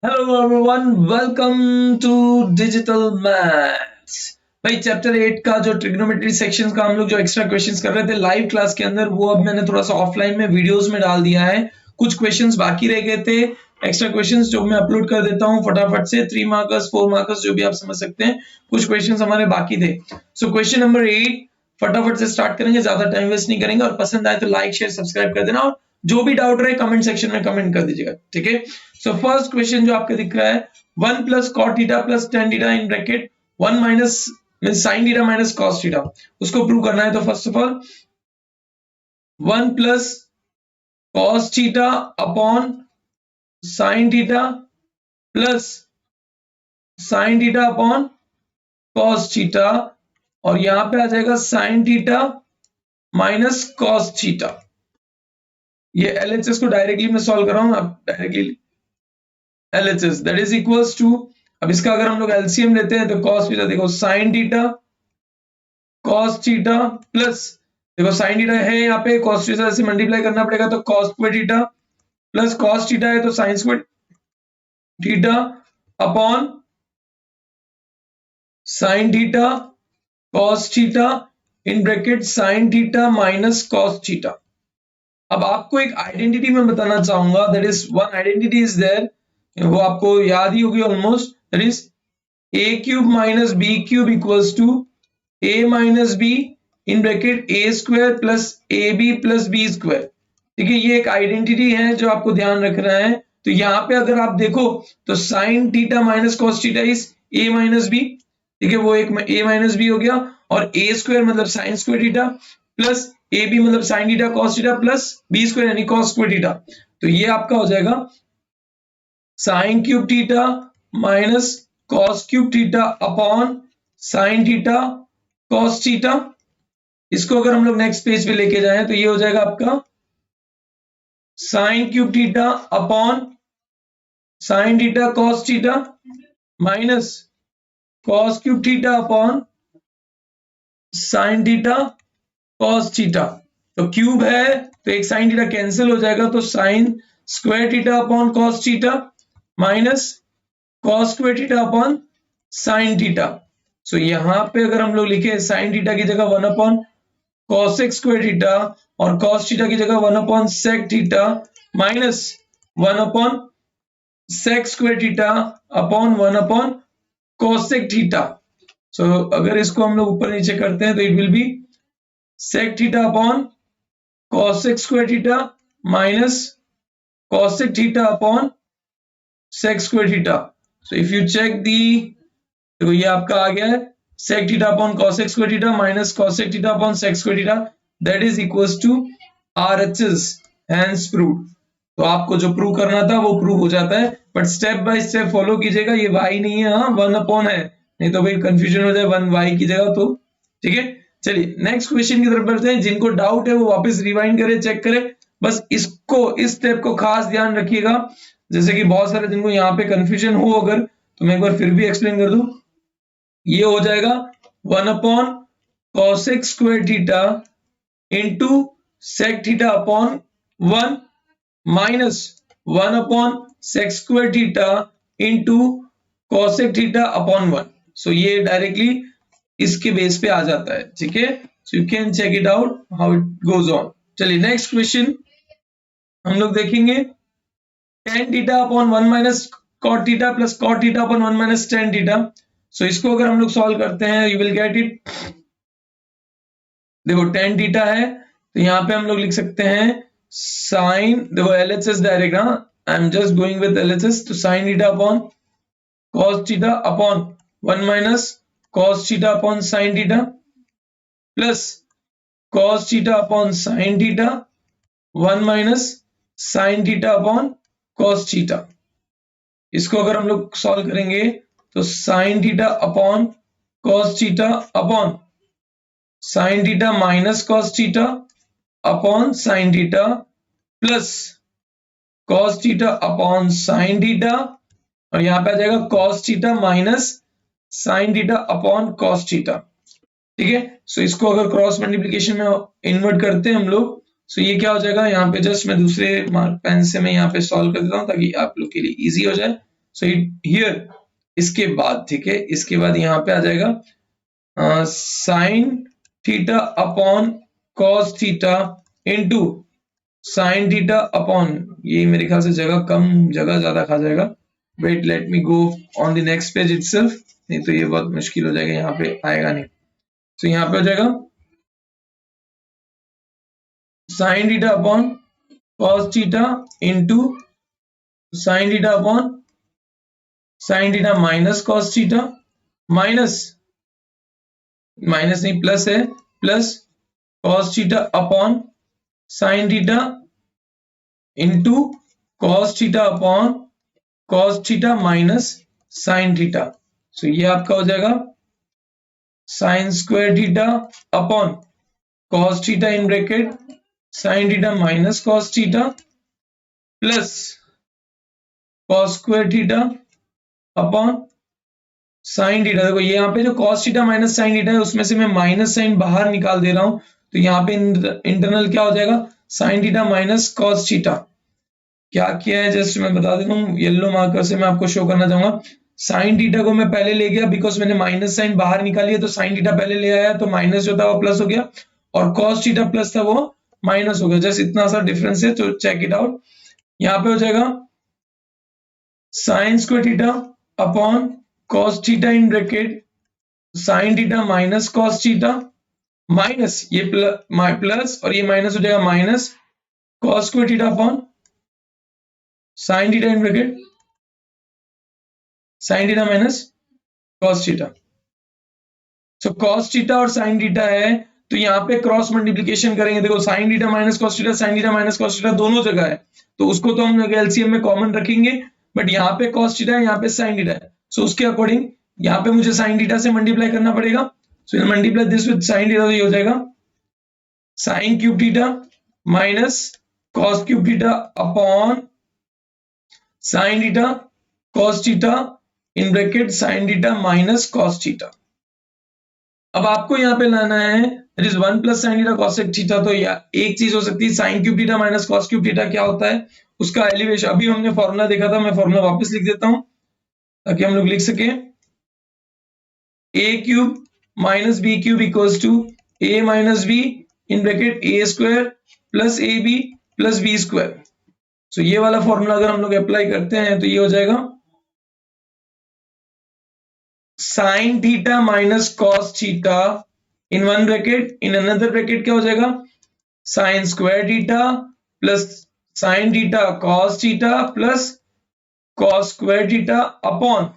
Hello everyone, welcome to digital maths. भाई chapter 8 का जो ट्रिग्नोमेट्री सेक्शंस का हम लोग जो एक्स्ट्रा क्वेश्चंस कर रहे थे लाइव क्लास के अंदर, वो अब मैंने थोड़ा सा ऑफलाइन में वीडियोस में डाल दिया है। कुछ क्वेश्चंस बाकी रह गए थे, एक्स्ट्रा क्वेश्चंस जो मैं अपलोड कर देता हूं फटाफट से। 3 मार्कर्स 4 मार्कर्स जो भी आप समझ सकते हैं, कुछ क्वेश्चंस हमारे बाकी थे। सो क्वेश्चन नंबर 8 फटाफट से स्टार्ट करेंगे, ज्यादा टाइम वेस्ट नहीं करेंगे। और पसंद आए तो लाइक शेयर सब्सक्राइब कर देना, और जो भी डाउट रहे कमेंट सेक्शन में कमेंट कर दीजिएगा, ठीक है। सो फर्स्ट क्वेश्चन जो आपके दिख रहा है, 1 plus cot theta plus ten theta in bracket 1 minus sine theta minus cos theta, उसको प्रूव करना है। तो first of all 1 plus cos theta upon sine theta plus sine theta upon cos theta, और यहां पे आ जाएगा sine theta minus cos theta. ये एलएचएस को डायरेक्टली मैं सॉल्व कर रहा हूं, अब directly LHS that is equals to, अब इसका अगर हम लोग एलसीएम लेते हैं तो cos थीटा, देखो sin theta cos theta plus, देखो sin थीटा है यहाँ पे, cos थीटा से मल्टीप्लाई करना पड़ेगा तो cos square theta plus cos theta है तो sin square theta upon sin theta cos theta in bracket sin theta minus cos theta. अब आपको एक आइडेंटिटी मैं बताना चाहूंगा, that is one identity is there, वो आपको याद ही होगी almost, that is a cube minus B cube equals to a minus B in bracket a square plus A B plus B square. ठीक है, ये एक आइडेंटिटी है जो आपको ध्यान रखना है। तो यहाँ पे अगर आप देखो तो sine theta minus cos theta is a minus B, ठीक है, वो एक a माइनस बी हो गया, और a स्क्वायर मतलब साइन स्क्वायर थीटा प्लस ए बी मतलब sine theta cos theta plus B square यानी कॉस स्क्वायर थीटा। तो ये आपका हो जाएगा sine cube theta minus cos cube theta upon sine theta cos theta. इसको अगर हम लोग नेक्स्ट पेज पे लेके जाएं तो ये हो जाएगा आपका sine cube theta upon sine theta cos theta minus cos cube theta upon sine theta cos theta. तो क्यूब है तो एक साइन थीटा कैंसिल हो जाएगा, तो sine square theta upon cos theta minus cos square theta upon sine theta. So यहां पे अगर हम लोग लिखे साइन थीटा की जगह 1 अपॉन कॉसेक स्क्वायर थीटा और कॉस थीटा की जगह 1 upon sec theta minus 1 upon sec square theta upon 1 upon cosec theta. So अगर इसको हम लोग ऊपर नीचे करते हैं तो it will be sec theta upon cosec square theta minus cosec theta upon sec square theta. So if you check the, तो ये आपका आ गया है sec theta upon cosec square theta minus cosec theta upon sec square theta, that is equals to RHS, hence prove. तो आपको जो prove करना था वो प्रूव हो जाता है, but step by step follow कीजिएगा। ये y नहीं है, हाँ 1 अपॉन है, नहीं तो भाई कंफ्यूजन हो जाए 1 y की जगह तो। ठीक है, चलिए नेक्स्ट क्वेश्चन की तरफ बढ़ते हैं। जिनको डाउट है वो वापस रिवाइंड करे, चेक करे, बस इसको इस स्टेप को खास ध्यान रखिएगा। जैसे कि बहुत सारे जिनको यहाँ पे कंफ्यूजन हो अगर, तो मैं एक बार फिर भी एक्सप्लेन कर दूं। ये हो जाएगा 1 upon cosec square theta into sec theta upon 1 minus 1 upon sec square theta into cosec theta upon 1। सो ये डायरेक्टली इसके बेस पे आ जाता है, ठीक है। So you can check it out how it goes on. चलिए नेक्स्ट क्वेश्चन हम लोग देखेंगे, tan theta upon 1 minus cot theta plus cot theta upon 1 minus tan theta. So इसको अगर हम लोग सॉल्व करते हैं यू विल गेट इट। देखो tan थीटा है तो यहाँ पे हम लोग लिख सकते हैं साइन, देखो LHS डायरेक्ट, हाँ I am just going with LHS, तो sine theta upon cos theta upon 1 minus cos theta upon sine theta plus cos theta upon sine theta 1 minus sine theta upon cos theta. इसको अगर हम लोग solve करेंगे तो sine theta upon cos theta upon sine theta minus cos theta upon sine theta plus cos theta upon sine theta, और यहां पे आ जाएगा cos theta minus sine theta upon cos theta. ठीक है, सो इसको अगर क्रॉस मल्टीप्लिकेशन में इन्वर्ट करते हैं हम लोग, सो ये क्या हो जाएगा, यहाँ पे जस्ट मैं दूसरे पेन से मैं यहाँ पे सॉल्व कर देता हूँ ताकि आप लोग के लिए इजी हो जाए। सो हियर इसके बाद, ठीक है, इसके बाद यहाँ पे आ जाएगा sine theta upon cos theta into sine theta upon, ये मेरे ख्याल से जगह कम, जगह ज्यादा खा जाएगा, wait let me go on the next page itself, नहीं तो ये बहुत मुश्किल हो जाएगा, यहाँ पे आएगा नहीं। तो यहाँ पे हो जाएगा sine theta upon cos theta into sine theta upon sine theta minus cos theta, minus minus नहीं प्लस है, plus cos theta upon sine theta into cos theta upon cos theta minus sine theta. So ये आपका हो जाएगा sine square theta upon cos theta in bracket sine theta minus cos theta plus cos square theta upon sine theta. देखो ये यहाँ पे जो cos theta minus sine theta है उसमें से मैं माइनस साइन बाहर निकाल दे रहा हूं, तो यहाँ पे इंटरनल क्या हो जाएगा sine theta minus cos theta. क्या किया है जस्ट मैं बता देता हूँ, येलो मार्कर से मैं आपको शो करना चाहूंगा। साइन थीटा को मैं पहले ले गया बिकॉज मैंने माइनस साइन बाहर निकाली है, तो साइन थीटा पहले ले आया तो माइनस जो था वो प्लस हो गया, और कॉस थीटा प्लस था वो माइनस हो गया। जस्ट इतना सा डिफरेंस है, तो चेक इट आउट। यहाँ पे हो जाएगा sine square theta upon cos theta in bracket sine theta minus cos theta minus ये प्लस और ये माइनस हो जाएगा minus cos square theta upon sine theta in bracket sine theta minus cos theta. So cos theta और sine theta है, तो यहाँ पे क्रॉस मल्टीप्लिकेशन करेंगे। देखो sine theta minus cos theta, sine theta minus cos theta दोनों जगह है, तो उसको तो हम एलसीएम में कॉमन रखेंगे, बट यहाँ पे कॉस थीटा है, यहाँ पे साइन थीटा है, सो उसके अकॉर्डिंग यहाँ पे मुझे साइन थीटा से मल्टीप्लाई करना पड़ेगा। So multiply this with sine theta, तो ये हो जाएगा sine cube theta minus cos cube theta upon sine theta cos theta in bracket sine theta minus cos theta. अब आपको यहाँ पे लाना है it is 1 plus sine theta cosec theta. तो एक चीज हो सकती है sign cube theta minus cos cube theta क्या होता है उसका एलिवेशन, अभी हमने फॉर्मूला देखा था, मैं फॉर्मूला वापस लिख देता हूं ताकि हम लोग लिख सके। A cube minus B cube equals to a minus B in bracket a square plus A B plus B square. So ये वाला फॉर्मूला अगर हम लोग अप्लाई करते हैं तो ये हो जाएगा sine theta minus cos theta in one bracket, in another bracket क्या हो जाएगा sine square theta plus sine theta cos theta plus cos square theta upon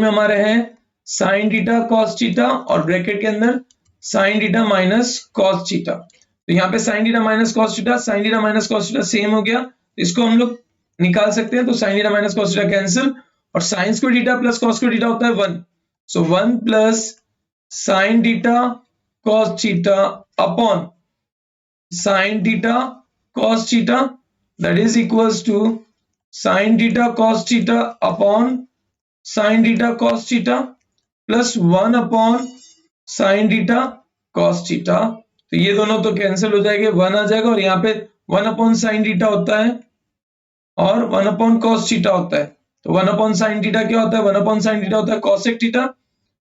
में हमारे हैं साइन थीटा कॉस थीटा और ब्रैकेट के अंदर sign theta minus cos theta. तो यहाँ पे sign theta minus cos theta, sine theta minus cos theta same हो गया, इसको हम लोग निकाल सकते हैं। तो sine theta minus cos theta cancel, और sine square theta plus cos square theta होता है 1, so 1 plus sine theta cos theta upon sine theta cos theta that is equals to sine theta cos theta upon sine theta cos theta plus 1 upon sine theta cos theta. तो ये दोनों तो cancel हो जाएंगे, 1 आ जाएगा, और यहाँ पे 1 अपॉन साइन थीटा होता है और 1 अपॉन कॉस थीटा होता है। तो 1 अपॉन साइन थीटा क्या होता है, 1 अपॉन साइन थीटा होता है कॉसेक थीटा,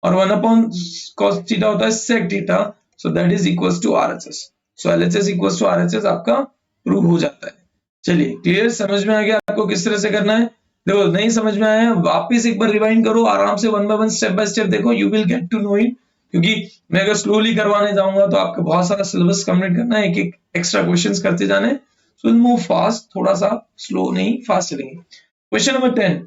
और 1 अपॉन कॉस थीटा होता है sec theta. So that is equals to RHS. So LHS equals to RHS आपका प्रूव हो जाता है। चलिए क्लियर, समझ में आ गया आपको किस तरह से करना है। देखो नहीं समझ में आया वापस एक बार रिवाइंड करो, आराम से 1 बाय 1 स्टेप बाय स्टेप देखो, you will get to know it. क्योंकि मैं अगर स्लोली करवाने जाऊंगा तो आपको बहुत सारा सिलेबस कंप्लीट करना है, एक एक एक्स्ट्रा क्वेश्चंस करते जाने, सो विल मूव फास्ट, थोड़ा सा स्लो नहीं फास्ट चलेंगे। Question number 10,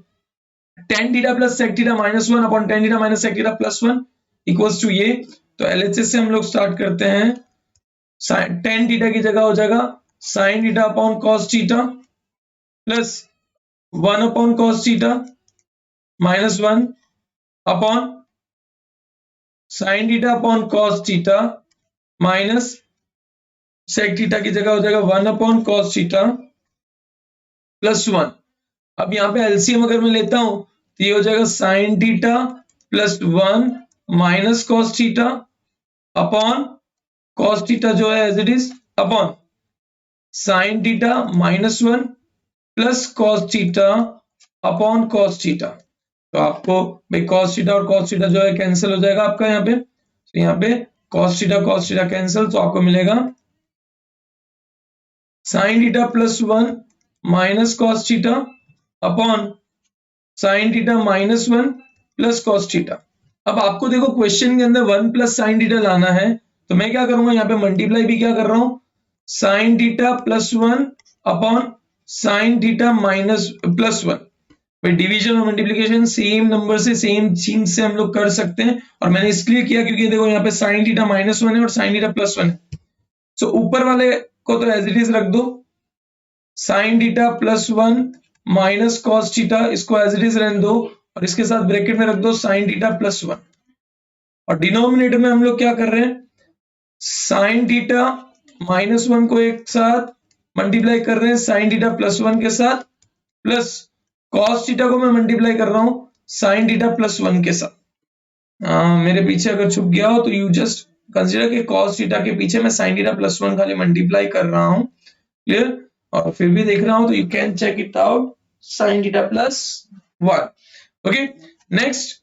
tan theta plus sec theta minus 1 upon tan theta minus sec theta plus 1 equals to ये। तो एलएचएस से हम लोग स्टार्ट करते हैं, tan थीटा की जगह हो जाएगा sin theta upon cos theta plus 1 upon cos theta minus 1 upon sin theta upon cos theta minus sec theta की जगह हो जाएगा 1 अपॉन cos थीटा प्लस 1। अब यहाँ पे एलसीएम अगर मैं लेता हूं तो ये हो जाएगा sin theta plus 1 minus cos theta upon cos theta जो है as it is upon sin theta minus 1 plus cos theta upon cos theta. तो आपको भाई कॉस थीटा और कॉस थीटा जो है कैंसिल हो जाएगा आपका यहाँ पे, तो यहाँ पे कॉस थीटा कैंसिल, तो आपको मिलेगा sign theta plus 1 minus cos theta upon sine theta minus 1 plus cos theta. अब आपको देखो क्वेश्चन के अंदर 1 प्लस साइन थीटा लाना है, तो मैं क्या करूंगा यहाँ पे मल्टीप्लाई भी क्या कर रहा हूं, sign theta plus 1 upon sine theta minus plus 1। भाई डिवीजन और मल्टीप्लिकेशन सेम नंबर से सेम चीज से हम लोग कर सकते हैं, और मैंने इसलिए किया क्योंकि देखो यहाँ पे साइन थीटा माइनस 1 है और साइन थीटा प्लस 1 है। सो ऊपर वाले को तो एज इट इज रख दो, sign theta plus 1 minus cos theta, इसको एज इट इज रहने दो, और इसके साथ ब्रैकेट में रख दो साइन थीटा प्लस 1। और डिनोमिनेटर में हम लोग क्या कर रहे हैं, साइन थीटा माइनस 1 को एक साथ मल्टीप्लाई कर रहे हैं साइन थीटा प्लस 1 के साथ, प्लस कॉस थीटा को मैं मल्टीप्लाई कर रहा हूं साइन थीटा प्लस 1 के साथ। मेरे पीछे अगर छुप गया हो तो यू जस्ट कंसीडर कि कॉस थीटा के पीछे मैं साइन थीटा प्लस 1 खाली मल्टीप्लाई कर रहा हूं, क्लियर, और फिर भी देख रहा हूं तो you can check it out, sine theta plus 1। Okay, next,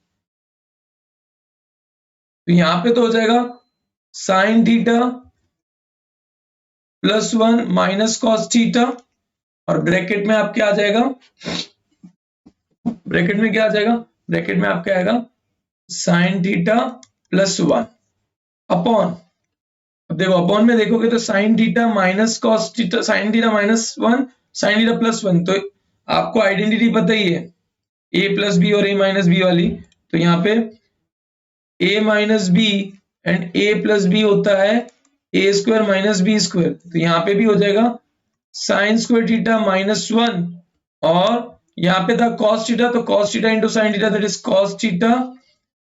तो यहां पे तो हो जाएगा sine theta plus 1 minus cos theta, और ब्रैकेट में आपके आ जाएगा, ब्रैकेट में क्या आ जाएगा, ब्रैकेट में आपका आएगा साइन थीटा प्लस 1 अपॉन, अब देखो अपॉन में देखोगे तो sine theta minus cos theta, sine theta minus 1 sine theta plus 1, तो आपको आइडेंटिटी पता ही है a प्लस बी और a माइनस बी वाली, तो यहाँ पे a minus B and a plus B होता है a square minus B square, तो यहाँ पे भी हो जाएगा साइन स्क्वायर थीटा माइनस 1, और यहाँ पे था कॉस थीटा, तो cos theta into sine theta, that is cos theta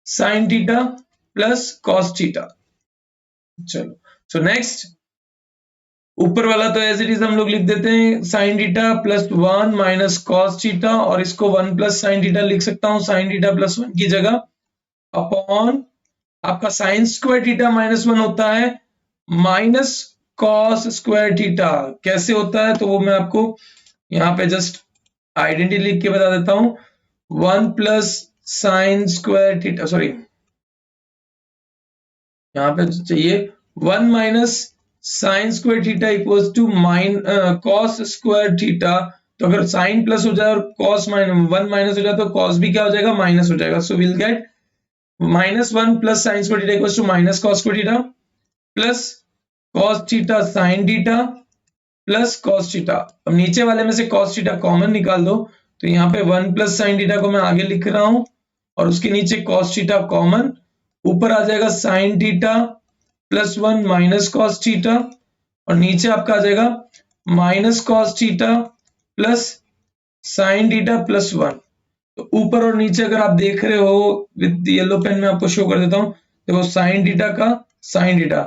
sine theta plus cos theta. चलो, सो नेक्स्ट, ऊपर वाला तो एज इट इज हम लोग लिख देते हैं sign theta plus 1 minus cos theta, और इसको 1 प्लस साइन थीटा लिख सकता हूं साइन थीटा प्लस 1 की जगह, अपॉन आपका साइन स्क्वायर थीटा माइनस 1 होता है माइनस कॉस स्क्वायर थीटा। कैसे होता है तो वो मैं आपको यहाँ पे जस्ट आइडेंटिटी लिख के बता देता हूं, 1 plus sine square theta, sorry यहाँ पे चाहिए 1 minus sine square theta equals to cos square theta. तो अगर साइन प्लस हो जाए और कॉस माइनस 1 माइनस हो जाए तो कॉस भी क्या हो जाएगा, माइनस हो जाएगा। So will get minus 1 plus sine square theta equals to minus cos square theta plus cos theta sine theta plus cos theta. अब नीचे वाले में से कॉस थीटा कॉमन निकाल दो, तो यहाँ पे 1 प्लस साइन थीटा को मैं आगे लिख रहा हूं, और उसके नीचे कॉस थीटा कॉमन, ऊपर आ जाएगा sine theta plus 1 minus cos theta, और नीचे आपका आ जाएगा minus cos theta plus sine theta plus 1। तो ऊपर और नीचे अगर आप देख रहे हो विद येलो पेन में आपको शो कर देता हूं, देखो साइन थीटा का sine theta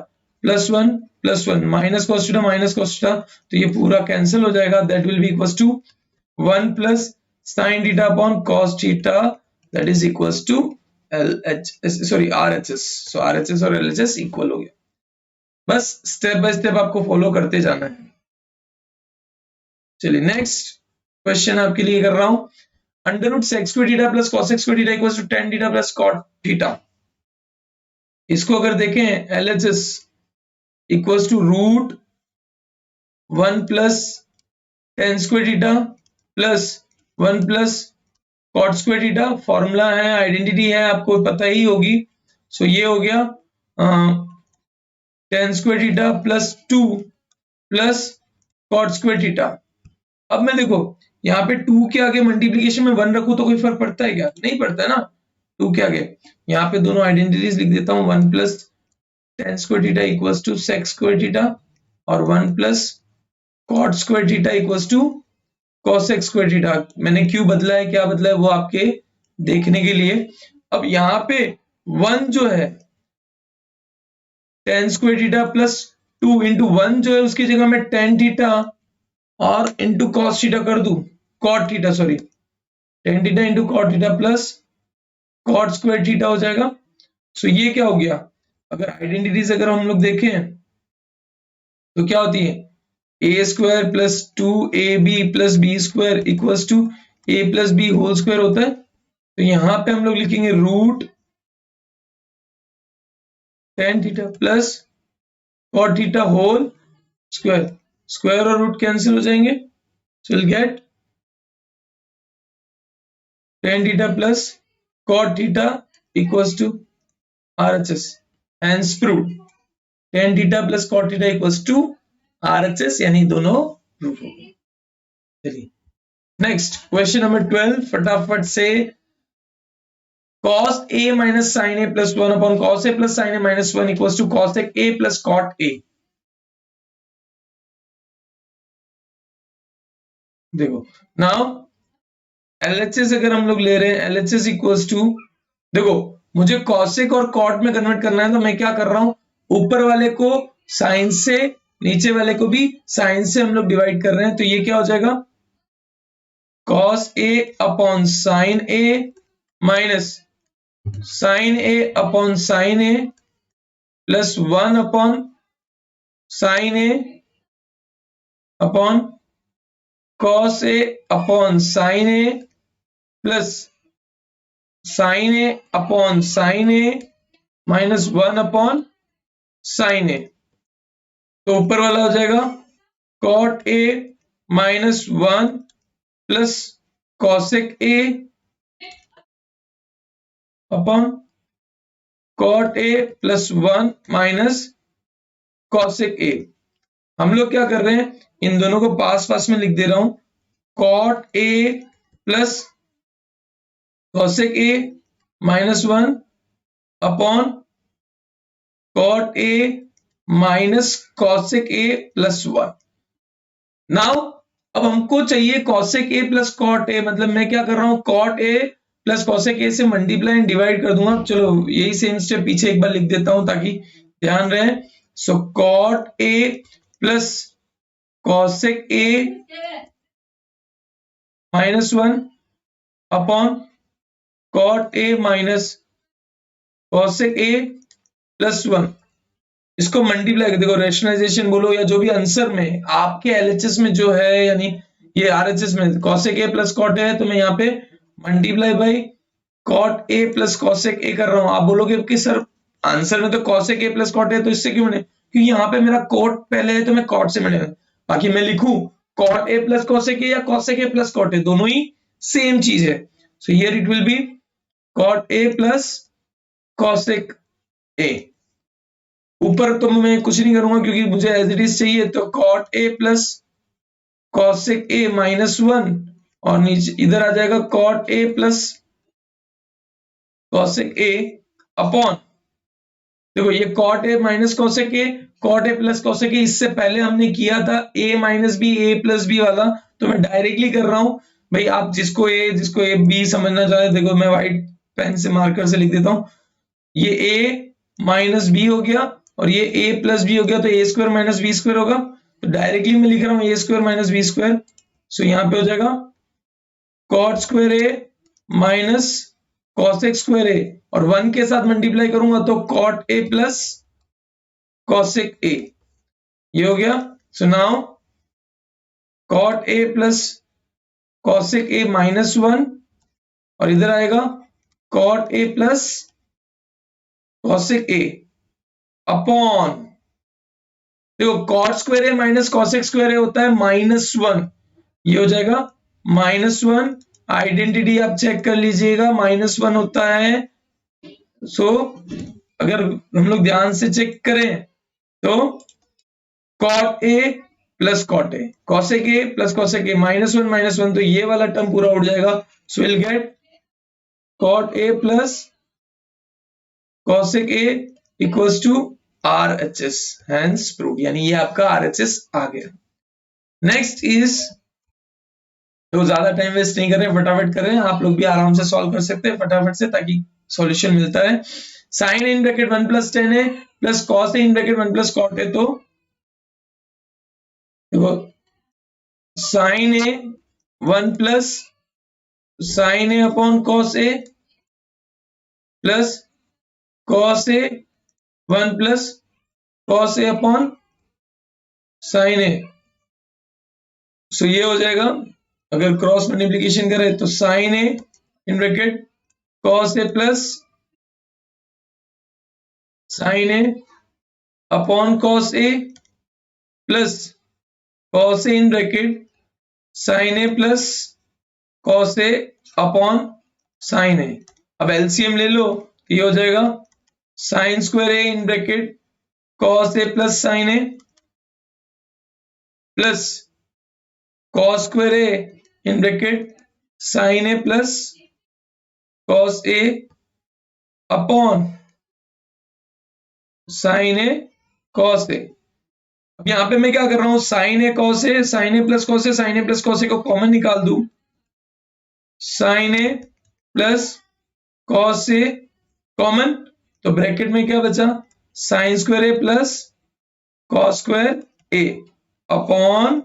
plus 1 minus cos theta, तो ये पूरा कैंसिल हो जाएगा, that will be equals to 1 plus sine theta upon cos theta, that is equals to RHS। So RHS और LHS इक्वल हो गया। बस स्टेप बाय स्टेप आपको फॉलो करते जाना है। चलिए नेक्स्ट क्वेश्चन आपके लिए कर रहा हूं, under root sec square theta plus cosec square theta equals to tan theta plus cot theta. इसको अगर देखें LHS equals to root 1 plus tan square theta plus 1 plus cot square theta, formula है, identity है, आपको पता ही होगी। सो ये हो गया tan square theta plus 2 plus cot square theta. अब मैं देखो यहाँ पे 2 के आगे मल्टीप्लीकेशन में 1 रखूं तो कोई फर्क पड़ता है क्या, नहीं पड़ता है ना। 2 के आगे यहाँ पे दोनों आइडेंटिटीज लिख देता हूँ, 1 plus tan square theta equals to sec square theta, और 1 plus cot square theta equals to cos x square theta. मैंने क्यों बदला है, क्या बदला है, वो आपके देखने के लिए। अब यहाँ पे 1 जो है tan square theta plus 2 into 1 जो है उसकी जगह मैं tan थीटा और इंटू cos थीटा कर दूं, cot theta sorry, tan theta into cot theta plus cot square theta हो जाएगा। सो ये क्या हो गया, अगर आइडेंटिटीज अगर हम लोग देखें तो क्या होती है, a square plus 2ab plus B square equals to a plus b whole square होता है। तो यहां पे हम लोग लिखेंगे root tan theta plus cot theta whole square, square और रूट कैंसिल हो जाएंगे, so we'll get tan theta plus cot theta equals to RHS. Hence proved. Tan theta plus cot theta equals to RHS, यानी दोनों proof हो गए। चलिए next question number 12 फटाफट से। cos a minus sin a plus 1 upon cos a plus sin a minus 1 equals to cos a plus cot a। देखो now LHS अगर हम लोग ले रहे हैं LHS इक्वल्स टू, देखो मुझे कॉसेक और कॉट में कन्वर्ट करना है तो मैं क्या कर रहा हूं, ऊपर वाले को साइन से नीचे वाले को भी साइन से हम लोग डिवाइड कर रहे हैं। तो ये क्या हो जाएगा cos a upon sine a minus sine a upon sine a plus 1 upon sine a upon cos a upon sine a plus sine a upon sine a minus 1 upon sine a. तो ऊपर वाला हो जाएगा cot a minus 1 plus cosec a upon cot a plus 1 minus cosec a। हम लोग क्या कर रहे हैं, इन दोनों को पास पास में लिख दे रहा हूं, cot a plus cosec a minus 1 upon cot a minus cosec a plus 1। Now अब हमको चाहिए cosec a plus cot a, मतलब मैं क्या कर रहा हूं cot a plus cosec a से मल्टीप्लाई एंड डिवाइड कर दूंगा। चलो यही सेम स्टेप पीछे एक बार लिख देता हूं ताकि ध्यान रहे। सो cot a plus cosec a minus 1 upon cot a minus cosec a plus 1, इसको मल्टीप्लाई कर, देखो रेशनलाइजेशन बोलो या जो भी आंसर में आपके एलएचएस में जो है, यानी ये आरएचएस में cosec a plus cot a है, तो मैं यहाँ पे multiply by cot a plus cosec a कर रहा हूं। आप बोलोगे कि सर आंसर में तो cosec a plus cot a, तो इससे क्यों बने, क्योंकि यहाँ पे मेरा cot पहले है तो मैं cot से मिलेगा। बाकी मैं लिखूं cot a plus cosec a या cosec a plus cot a, दोनों ही सेम चीज है। So here it will B cot a plus cosec a। ऊपर तो मैं कुछ नहीं करूंगा क्योंकि मुझे एज इट इज चाहिए, तो cot a plus cosec a minus 1 और नीचे इधर आ जाएगा cot a plus cosec a upon, देखो ये cot a minus cosec a, cot a plus cosec a, इससे पहले हमने किया था a minus b a plus b वाला, तो मैं डायरेक्टली कर रहा हूं। भाई आप जिसको a b समझना चाहे, देखो मैं व्हाइट पेन से मार्कर से लिख देता हूं, ये a माइनस b हो गया और ये a प्लस बी हो गया, तो ए स्क्वायर माइनस बी स्क्वायर होगा। तो डायरेक्टली मैं लिख रहा हूं ए स्क्वायर माइनस बी स्क्वायर। सो यहां पे हो जाएगा cot square a minus cosec square a, और 1 के साथ मल्टीप्लाई करूंगा तो cot a plus cosec a, ये हो गया। So now cot a plus cosec a minus 1 और इधर आएगा cot a plus cosec a upon, देखो cot स्क्वायर ए माइनस cosec स्क्वायर ए होता है माइनस 1, ये हो जाएगा माइनस 1। आइडेंटिटी आप चेक कर लीजिएगा, माइनस 1 होता है। सो अगर हम लोग ध्यान से चेक करें तो cot a plus cot a, cosec a plus cosec a, minus 1, तो ये वाला टर्म पूरा उड़ जाएगा। So will get cot a plus cosec a equals to RHS, hence proved, यानी ये आपका RHS आ गया। नेक्स्ट इज, तो ज्यादा टाइम वेस्ट नहीं कर रहे, फटाफट कर रहे हैं, आप लोग भी आराम से सॉल्व कर सकते हैं फटाफट से ताकि सॉल्यूशन मिलता है। Sine in bracket 1 plus tan है plus cos in bracket 1 plus cot है, तो देखो sine a 1 plus sine a upon cos a plus cos a 1 plus cos a upon sine a. So ये हो जाएगा, अगर क्रॉस मल्टीप्लीकेशन करें तो sine a in bracket cos a plus sine a upon cos a plus cos a in bracket sine a plus cos a upon sine a. अब LCM ले लो, ये हो जाएगा sine square a in bracket cos a plus sine a plus cos square a in bracket sine a plus cos a upon sine a cos a. अब यहां पे मैं क्या कर रहा हूं, sine a cos a, sine a plus cos a, sine a plus cos a को common निकाल दूं, sine a plus cos a common, तो ब्रैकेट में क्या बचा, sine square a plus cos square a upon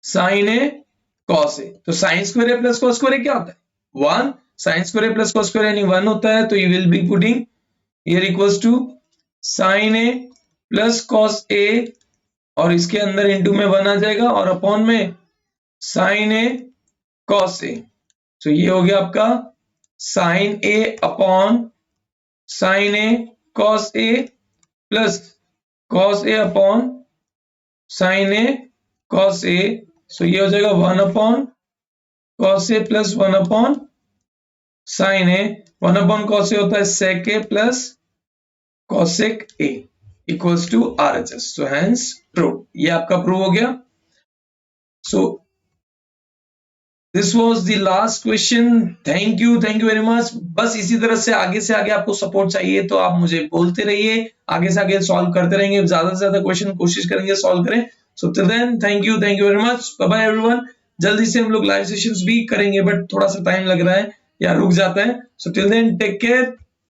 sine a cos a. तो sine square a plus cos square a क्या होता है, 1, sine square a plus cos square यानी 1 होता है, तो you will be putting here equals to sine a plus cos a और इसके अंदर इंटू में 1 आ जाएगा और अपॉन में साइन ए कॉस ए। तो ये हो गया आपका sine a upon sine a cos a plus cos a upon sine a cos a. So ये हो जाएगा 1 upon cos a plus 1 upon sine a. 1 upon cos a होता है sec a plus cosec a equals to RHS. So hence prove, ये आपका prove हो गया। So this was the last question. Thank you very much. बस इसी तरह से आगे आपको सपोर्ट चाहिए तो आप मुझे बोलते रहिए, आगे से आगे सॉल्व करते रहेंगे, ज्यादा से ज्यादा क्वेश्चन कोशिश करेंगे सॉल्व करें। So till then thank you very much, bye bye everyone. जल्दी से हम लोग लाइव सेशंस भी करेंगे बट थोड़ा सा टाइम लग रहा है या रुक जाता है। So till then take care.